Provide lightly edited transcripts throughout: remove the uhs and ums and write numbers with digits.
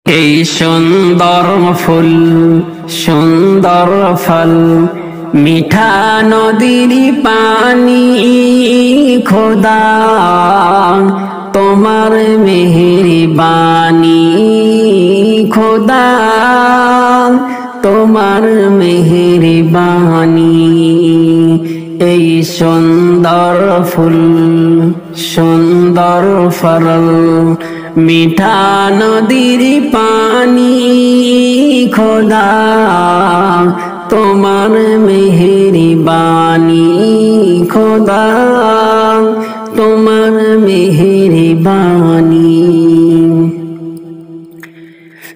এই সুন্দর ফুল সুন্দর ফল মিঠা নদীর পানি খোদা তোমার মেহেরবানি খোদা তোমার মেহেরবানি এই সুন্দর ফুল সুন্দর ফল মিঠা নদীর পানি খোদা তোমার মেহেরবানি খোদা তোমার মেহেরবানি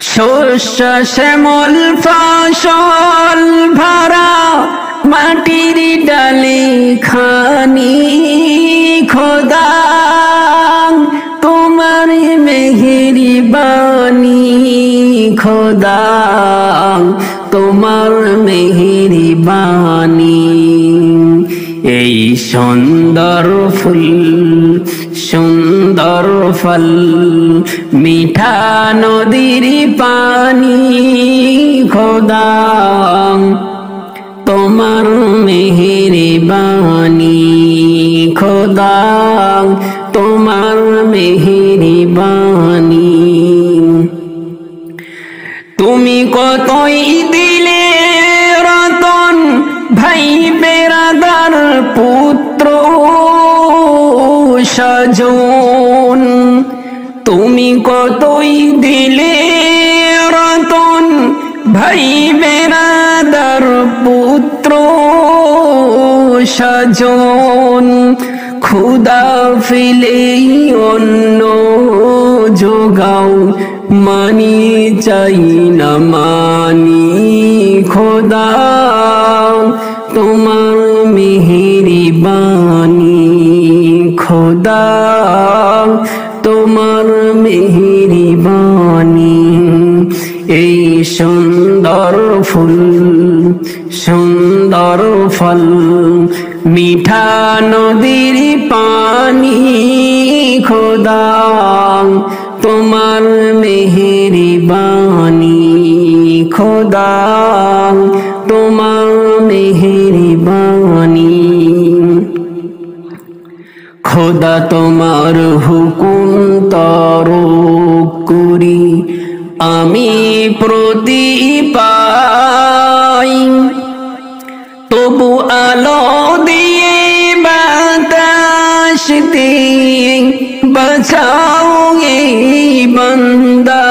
শস্য শ্যামল ফসল ভরা মাটির ডালে খানি খোদা তোমার মেহেরবানি খোদা তোমার মেহেরবানি এই সুন্দর ফুল সুন্দর ফল মিঠা নদীর পানি খোদা তোমার মেহেরবানি খোদা তোমার মেহেরবানি তুমি কতই দিলে রতন ভাই বেরাদার পুত্র স্বজন তুমি কতই দিলে রতন ভাই বেরাদার পুত্র স্বজন খুদা ফেলে অন্য যোগাও মানি চাই না মানি খোদা তোমার মেহেরবানি খোদা তোমার মেহেরবানি এই সুন্দর ফুল সুন্দর ফল মিঠা নদীর পানি খোদা তোমার মেহেরবানি খোদা তোমার মেহেরবানি খোদা তোমার হুকুম তরক করি আমি প্রতি পাই তবু আলো দিয়ে বাতাস দিয়ে বাঁচাও এই বান্দা